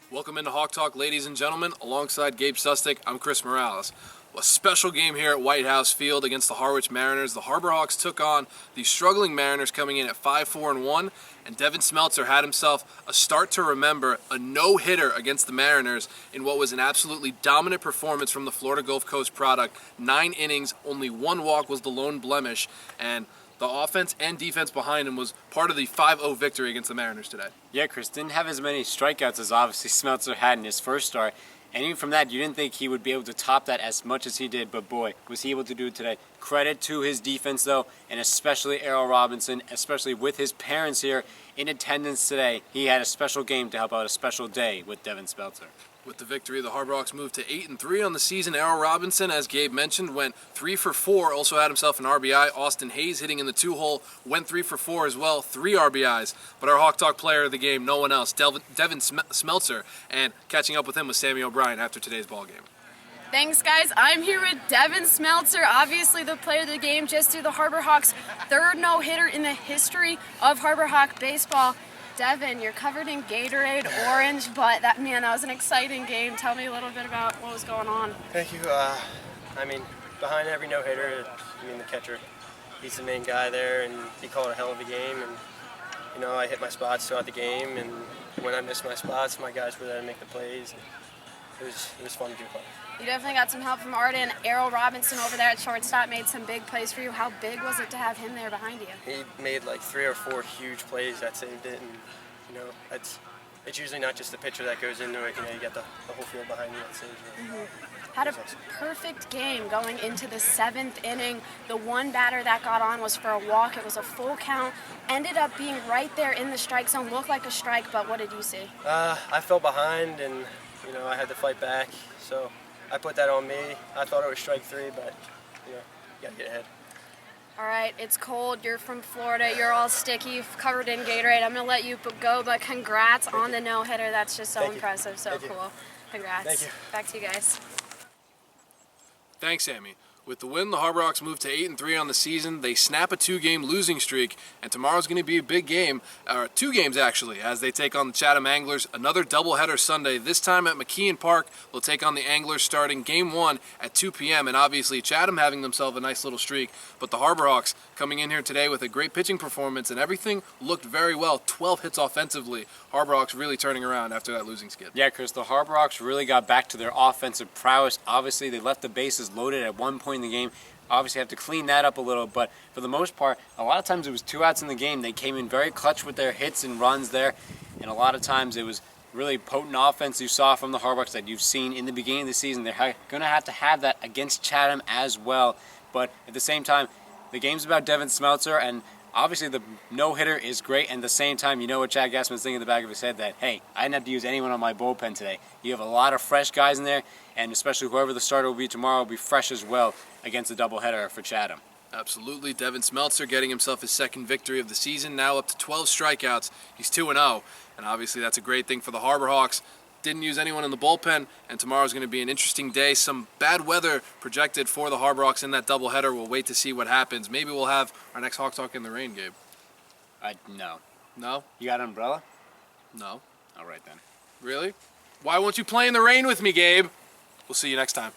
Welcome into Hawk Talk, ladies and gentlemen. Alongside Gabe Sustick, I'm Chris Morales. A special game here at White House Field against the Harwich Mariners. The Harbor Hawks took on the struggling Mariners coming in at 5-4-1, and Devin Smeltzer had himself a start to remember, a no-hitter against the Mariners in what was an absolutely dominant performance from the Florida Gulf Coast product. 9 innings, only 1 walk was the lone blemish, and the offense and defense behind him was part of the 5-0 victory against the Mariners today. Yeah, Chris didn't have as many strikeouts as obviously Smeltzer had in his first start. And even from that, you didn't think he would be able to top that as much as he did, but boy, was he able to do it today. Credit to his defense, though, and especially Errol Robinson, especially with his parents here in attendance today. He had a special game to help out a special day with Devin Smeltzer. With the victory, the Harbor Hawks moved to 8-3 on the season. Errol Robinson, as Gabe mentioned, went 3 for 4. Also had himself an RBI. Austin Hayes hitting in the 2-hole went 3 for 4 as well, 3 RBIs. But our Hawk Talk player of the game, no one else, Devin Smeltzer, and catching up with him was Sammy O'Brien after today's ball game. Thanks, guys. I'm here with Devin Smeltzer, obviously the player of the game, just through the Harbor Hawks' 3rd no-hitter in the history of Harbor Hawk baseball. Devin, you're covered in Gatorade orange, but that was an exciting game. Tell me a little bit about what was going on. Thank you. Behind every no-hitter, the catcher, he's the main guy there, and he called a hell of a game. And I hit my spots throughout the game, and when I missed my spots, my guys were there to make the plays. And it was fun to do. You definitely got some help from Arden. Errol Robinson over there at shortstop made some big plays for you. How big was it to have him there behind you? He made like 3 or 4 huge plays that saved it, and it's usually not just the pitcher that goes into it. You got the whole field behind you that saves it. Mm-hmm. Had a perfect game going into the 7th inning. The one batter that got on was for a walk. It was a full count. Ended up being right there in the strike zone. Looked like a strike, but what did you see? I fell behind, and I had to fight back. So I put that on me. I thought it was strike 3, but you gotta get ahead. All right, it's cold. You're from Florida. You're all sticky, covered in Gatorade. I'm gonna let you go, but congrats on the no-hitter. That's just so impressive, so cool. Congrats. Thank you. Back to you guys. Thanks, Sammy. With the win, the Harbor Hawks move to 8-3 on the season. They snap a 2-game losing streak, and tomorrow's going to be a big game, or 2 games actually, as they take on the Chatham Anglers. Another doubleheader Sunday, this time at McKeon Park. They'll take on the Anglers starting Game 1 at 2 p.m., and obviously Chatham having themselves a nice little streak, but the Harbor Hawks coming in here today with a great pitching performance, and everything looked very well. 12 hits offensively. Harbor Hawks really turning around after that losing skid. Yeah, Chris, the Harbor Hawks really got back to their offensive prowess. Obviously, they left the bases loaded at one point in the game. Obviously have to clean that up a little, but for the most part, a lot of times it was 2 outs in the game. They came in very clutch with their hits and runs there, and a lot of times it was really potent offense you saw from the Harbor Hawks that you've seen in the beginning of the season. They're going to have that against Chatham as well, but at the same time, the game's about Devin Smeltzer, and obviously the no-hitter is great, and at the same time, you know what Chad Gassman's thinking in the back of his head, that, hey, I didn't have to use anyone on my bullpen today. You have a lot of fresh guys in there, and especially whoever the starter will be tomorrow will be fresh as well against the doubleheader for Chatham. Absolutely. Devin Smeltzer getting himself his 2nd victory of the season, now up to 12 strikeouts. He's 2-0, and obviously that's a great thing for the Harbor Hawks. Didn't use anyone in the bullpen, and tomorrow's going to be an interesting day. Some bad weather projected for the Harbor Hawks in that doubleheader. We'll wait to see what happens. Maybe we'll have our next Hawk Talk in the rain, Gabe. No. No? You got an umbrella? No. All right then. Really? Why won't you play in the rain with me, Gabe? We'll see you next time.